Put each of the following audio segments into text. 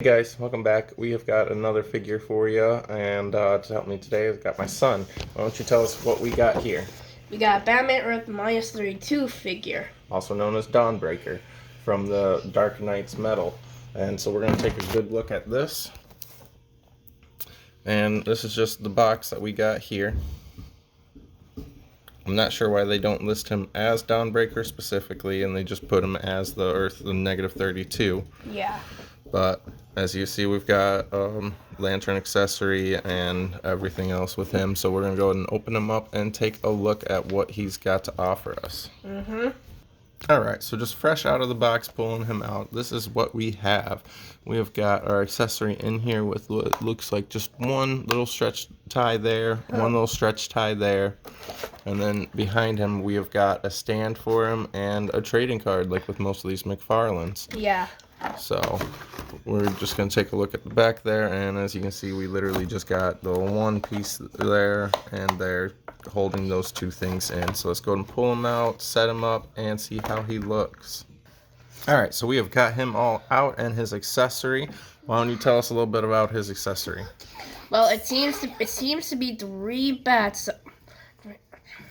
Hey guys, welcome back. We have got another figure for you, and to help me today, I've got my son. Why don't you tell us what we got here? We got Batman Earth -32 figure. Also known as Dawnbraker, from the Dark Knight's Metal. And so we're going to take a good look at this. And this is just the box that we got here. I'm not sure why they don't list him as Dawnbraker specifically, and they just put him as the Earth, the -32. Yeah. But as you see, we've got lantern accessory and everything else with him. So we're going to go ahead and open him up and take a look at what he's got to offer us. Alright, so just fresh out of the box, pulling him out, this is what we have. We have got our accessory in here with what looks like just one little stretch tie there, one little stretch tie there. And then behind him, we have got a stand for him and a trading card, like with most of these McFarlanes. Yeah. So we're just going to take a look at the back there, and as you can see, we literally just got the one piece there and there holding those two things in. So let's go ahead and pull him out, set him up, and see how he looks. Alright, so we have got him all out and his accessory. Why don't you tell us a little bit about his accessory? Well, it seems to be 3 bats.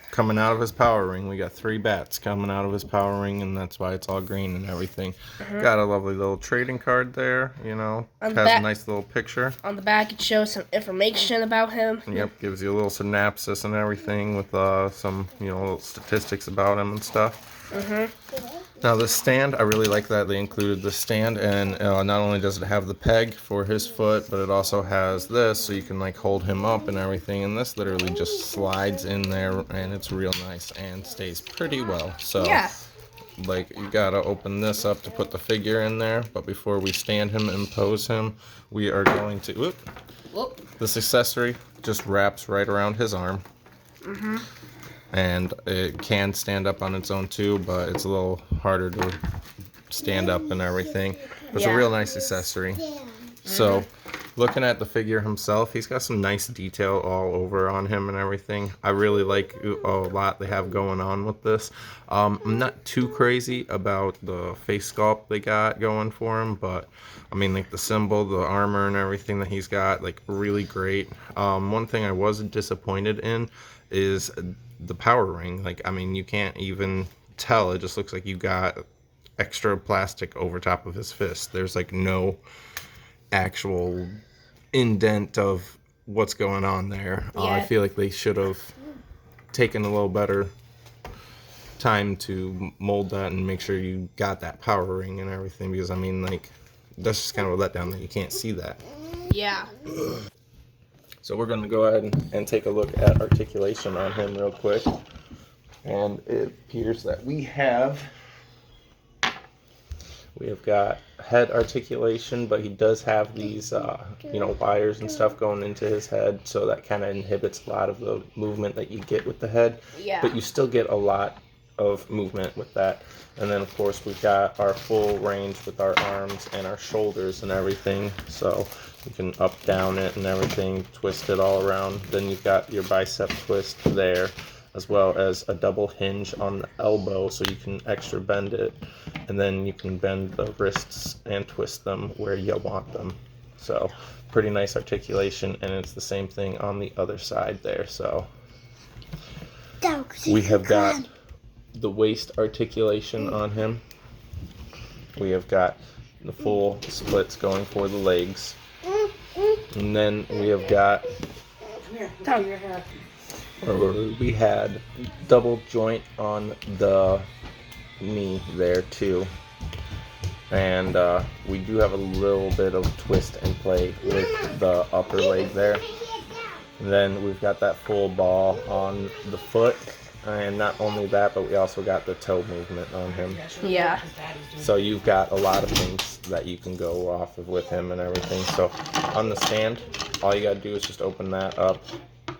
Coming out of his power ring, we got 3 bats coming out of his power ring, and that's why it's all green and everything. Got a lovely little trading card there, you know, has a nice little picture. On the back, it shows some information about him. Yep, gives you a little synopsis and everything with some, you know, little statistics about him and stuff. Now this stand, I really like that they included the stand, and not only does it have the peg for his foot, but it also has this, so you can like hold him up and everything, and this literally just slides in there, and it's real nice and stays pretty well. So Yeah. like, you gotta open this up to put the figure in there, but before we stand him and pose him, we are going to, Whoop. this accessory just wraps right around his arm. And it can stand up on its own too, but it's a little harder to stand up and everything. But it's a real nice accessory. So, looking at the figure himself, he's got some nice detail all over on him and everything. I really like a lot they have going on with this. I'm not too crazy about the face sculpt they got going for him, but I mean, like the symbol, the armor and everything that he's got, like really great. One thing I was disappointed in is the power ring. Like, I mean, you can't even tell. It just looks like you got extra plastic over top of his fist. There's like no actual indent of what's going on there. I feel like they should have taken a little better time to mold that and make sure you got that power ring and everything, because I mean, like, that's just kind of a letdown that you can't see that. Yeah. So we're going to go ahead and take a look at articulation on him real quick. And it appears that we have got head articulation, but he does have these, you know, wires and stuff going into his head, so that kind of inhibits a lot of the movement that you get with the head. Yeah. But you still get a lot of movement with that. And then, of course, we've got our full range with our arms and our shoulders and everything. So you can up, down it and everything, twist it all around. Then you've got your bicep twist there, as well as a double hinge on the elbow, so you can extra bend it. And then you can bend the wrists and twist them where you want them. So pretty nice articulation, and it's the same thing on the other side there. So we have got the waist articulation on him. We have got the full splits going for the legs. And then we have got, we had double joint on the knee there too. And we do have a little bit of twist and play with the upper leg there. And then we've got that full ball on the foot. And not only that, but we also got the toe movement on him. Yeah. So you've got a lot of things that you can go off of with him and everything. So on the stand, all you gotta do is just open that up,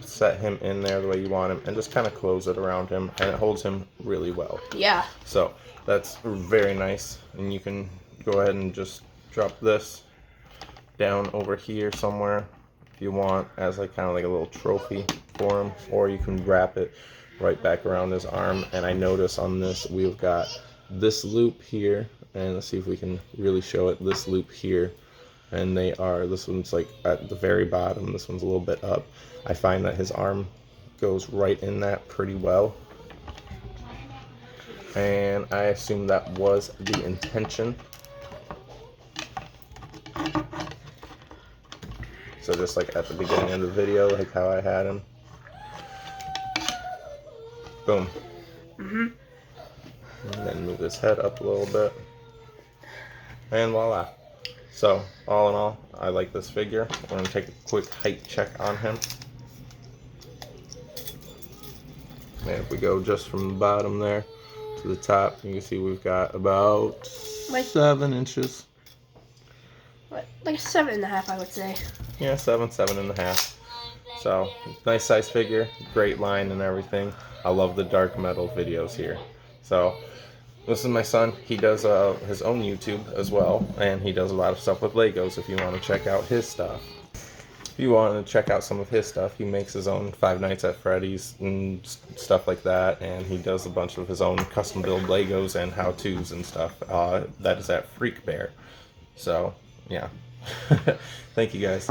set him in there the way you want him, and just kind of close it around him, and it holds him really well. Yeah. So that's very nice, and you can go ahead and just drop this down over here somewhere if you want, as like kind of like a little trophy for him, or you can wrap it right back around his arm. And I notice on this we've got this loop here, and let's see if we can really show it. This loop here and they are, this one's like at the very bottom, this one's a little bit up. I find that his arm goes right in that pretty well, and I assume that was the intention. So just like at the beginning of the video, like how I had him. Boom. And then move his head up a little bit. And voila. So, all in all, I like this figure. We're going to take a quick height check on him. And if we go just from the bottom there to the top, you can see we've got about 7 inches. Like 7.5, I would say. Yeah, 7.5. So, nice size figure, great line and everything. I love the dark metal videos here. So, this is my son. He does his own YouTube as well, and he does a lot of stuff with Legos if you want to check out his stuff. If you want to check out some of his stuff, he makes his own Five Nights at Freddy's and stuff like that, and he does a bunch of his own custom build Legos and how-tos and stuff. That is at Freak Bear. So, yeah. Thank you guys.